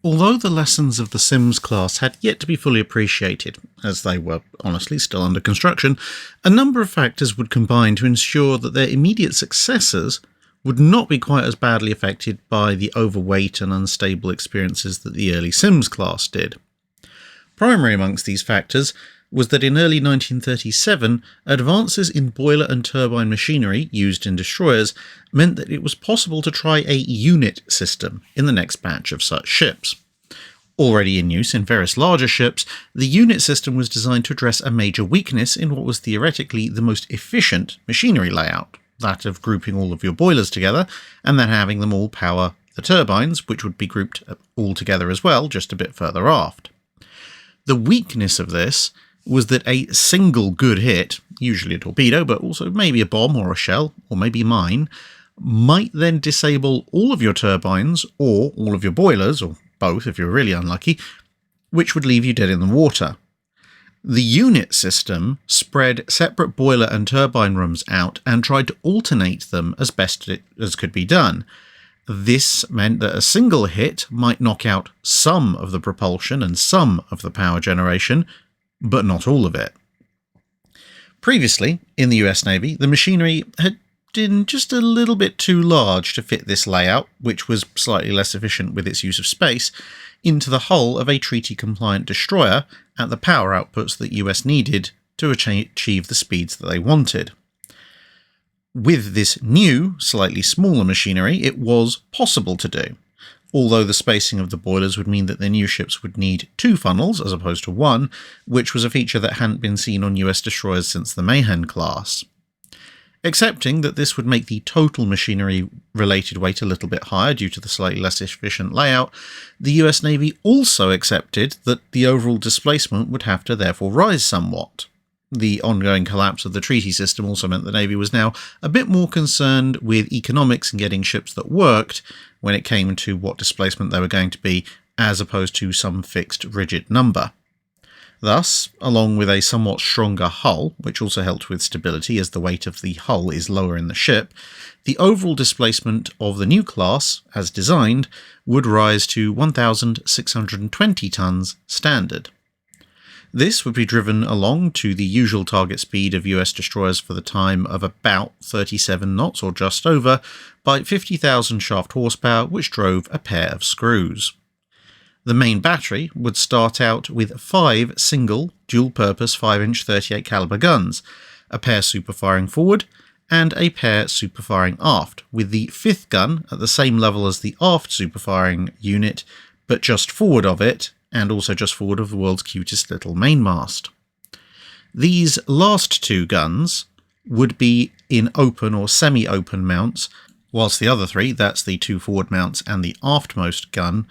Although the lessons of the Sims class had yet to be fully appreciated, as they were honestly still under construction, a number of factors would combine to ensure that their immediate successors would not be quite as badly affected by the overweight and unstable experiences that the early Sims class did. Primary amongst these factors was that in early 1937, advances in boiler and turbine machinery used in destroyers meant that it was possible to try a unit system in the next batch of such ships. Already in use in various larger ships, the unit system was designed to address a major weakness in what was theoretically the most efficient machinery layout, that of grouping all of your boilers together and then having them all power the turbines, which would be grouped all together as well, just a bit further aft. The weakness of this was that a single good hit, usually a torpedo, but also maybe a bomb or a shell, or maybe a mine, might then disable all of your turbines, or all of your boilers, or both if you're really unlucky, which would leave you dead in the water. The unit system spread separate boiler and turbine rooms out and tried to alternate them as best as could be done. This meant that a single hit might knock out some of the propulsion and some of the power generation, but not all of it. Previously, in the US Navy, the machinery had been just a little bit too large to fit this layout, which was slightly less efficient with its use of space, into the hull of a treaty-compliant destroyer at the power outputs that US needed to achieve the speeds that they wanted. With this new, slightly smaller machinery, it was possible to do, although the spacing of the boilers would mean that the new ships would need 2 funnels as opposed to 1, which was a feature that hadn't been seen on US destroyers since the Mayhem class. Accepting that this would make the total machinery-related weight a little bit higher due to the slightly less efficient layout, the US Navy also accepted that the overall displacement would have to therefore rise somewhat. The ongoing collapse of the treaty system also meant the Navy was now a bit more concerned with economics and getting ships that worked when it came to what displacement they were going to be, as opposed to some fixed rigid number. Thus, along with a somewhat stronger hull, which also helped with stability as the weight of the hull is lower in the ship, the overall displacement of the new class, as designed, would rise to 1,620 tons standard. This would be driven along to the usual target speed of US destroyers for the time of about 37 knots or just over, by 50,000 shaft horsepower, which drove a pair of screws. The main battery would start out with 5 single, dual-purpose 5-inch 38 caliber guns, a pair super-firing forward, and a pair super-firing aft, with the 5th gun at the same level as the aft super-firing unit, but just forward of it, and also just forward of the world's cutest little mainmast. These last 2 guns would be in open or semi-open mounts, whilst the other 3, that's the 2 forward mounts and the aftmost gun,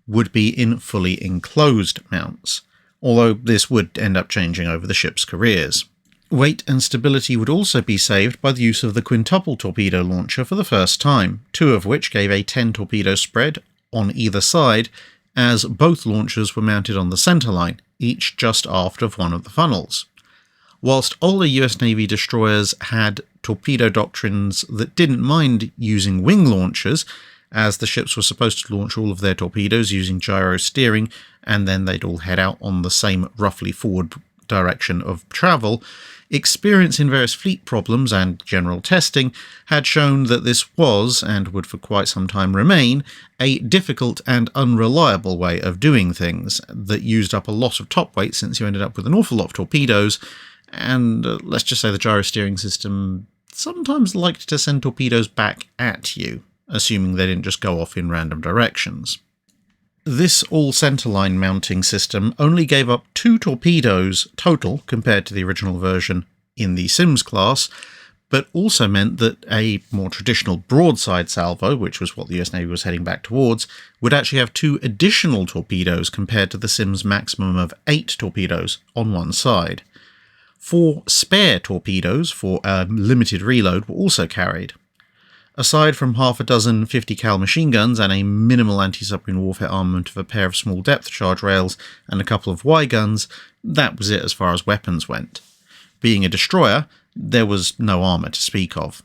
would be in fully enclosed mounts, although this would end up changing over the ship's careers. Weight and stability would also be saved by the use of the quintuple torpedo launcher for the first time, 2 of which gave a 10 torpedo spread on either side, as both launchers were mounted on the centerline, each just aft of one of the funnels. Whilst older US Navy destroyers had torpedo doctrines that didn't mind using wing launchers, as the ships were supposed to launch all of their torpedoes using gyro steering, and then they'd all head out on the same roughly forward direction of travel, experience in various fleet problems and general testing had shown that this was, and would for quite some time remain, a difficult and unreliable way of doing things that used up a lot of top weight since you ended up with an awful lot of torpedoes, and let's just say the gyro steering system sometimes liked to send torpedoes back at you, assuming they didn't just go off in random directions. This all-centerline mounting system only gave up 2 torpedoes total compared to the original version in the Sims class, but also meant that a more traditional broadside salvo, which was what the US Navy was heading back towards, would actually have 2 additional torpedoes compared to the Sims maximum of 8 torpedoes on one side. 4 spare torpedoes for a limited reload were also carried. Aside from half a dozen 50 cal machine guns and a minimal anti-submarine warfare armament of a pair of small depth charge rails and a couple of Y guns, that was it as far as weapons went. Being a destroyer, there was no armour to speak of.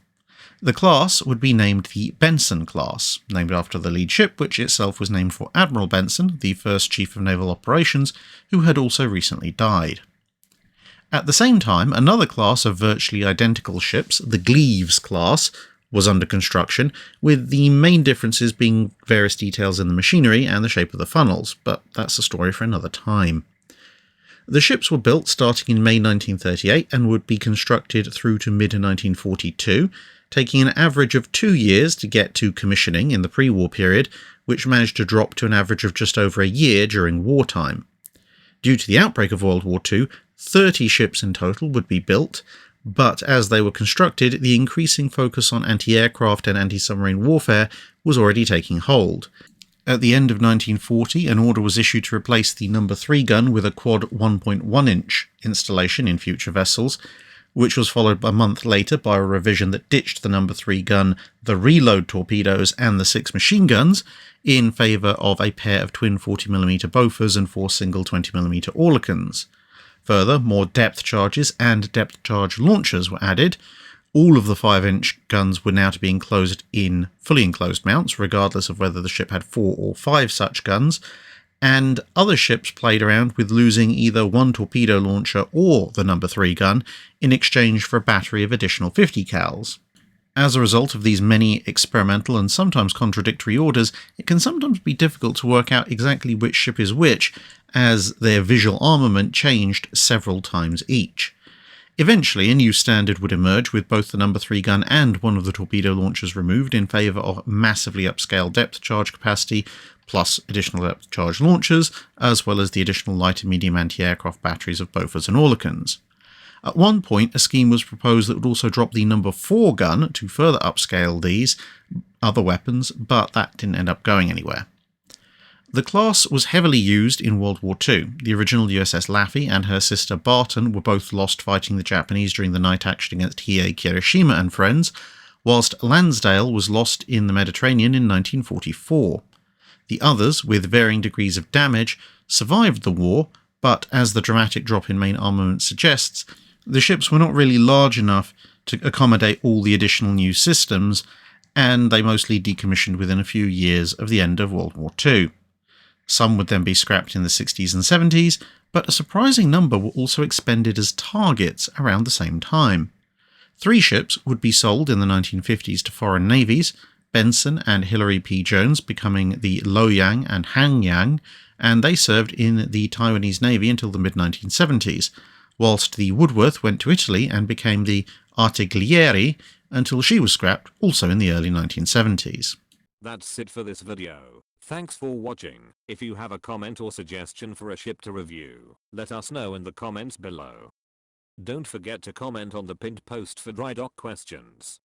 The class would be named the Benson class, named after the lead ship, which itself was named for Admiral Benson, the first Chief of Naval Operations, who had also recently died. At the same time, another class of virtually identical ships, the Gleaves class, was under construction, with the main differences being various details in the machinery and the shape of the funnels, but that's a story for another time. The ships were built starting in May 1938 and would be constructed through to mid-1942, taking an average of 2 years to get to commissioning in the pre-war period, which managed to drop to an average of just over a year during wartime. Due to the outbreak of World War II, 30 ships in total would be built, but as they were constructed, the increasing focus on anti-aircraft and anti-submarine warfare was already taking hold. At the end of 1940, an order was issued to replace the No. 3 gun with a quad 1.1-inch installation in future vessels, which was followed a month later by a revision that ditched the No. 3 gun, the reload torpedoes and the 6 machine guns in favour of a pair of twin 40mm Bofors and 4 single 20mm Oerlikons. Further, more depth charges and depth charge launchers were added. All of the 5-inch guns were now to be enclosed in fully enclosed mounts, regardless of whether the ship had 4 or 5 such guns, and other ships played around with losing either one torpedo launcher or the No. 3 gun in exchange for a battery of additional 50 cals. As a result of these many experimental and sometimes contradictory orders, it can sometimes be difficult to work out exactly which ship is which, as their visual armament changed several times each. Eventually, a new standard would emerge with both the No. 3 gun and one of the torpedo launchers removed in favour of massively upscaled depth charge capacity, plus additional depth charge launchers, as well as the additional light and medium anti-aircraft batteries of Bofors and Oerlikons. At one point, a scheme was proposed that would also drop the No. 4 gun to further upscale these other weapons, but that didn't end up going anywhere. The class was heavily used in World War II. The original USS Laffey and her sister Barton were both lost fighting the Japanese during the night action against Hiei Kirishima and friends, whilst Lansdale was lost in the Mediterranean in 1944. The others, with varying degrees of damage, survived the war, but as the dramatic drop in main armament suggests, the ships were not really large enough to accommodate all the additional new systems, and they mostly decommissioned within a few years of the end of World War II. Some would then be scrapped in the 60s and 70s, but a surprising number were also expended as targets around the same time. 3 ships would be sold in the 1950s to foreign navies, Benson and Hilary P. Jones becoming the Loyang and Hanyang, and they served in the Taiwanese Navy until the mid-1970s, whilst the Woodworth went to Italy and became the Artiglieri until she was scrapped also in the early 1970s. That's it for this video. Thanks for watching. If you have a comment or suggestion for a ship to review, let us know in the comments below. Don't forget to comment on the pinned post for dry dock questions.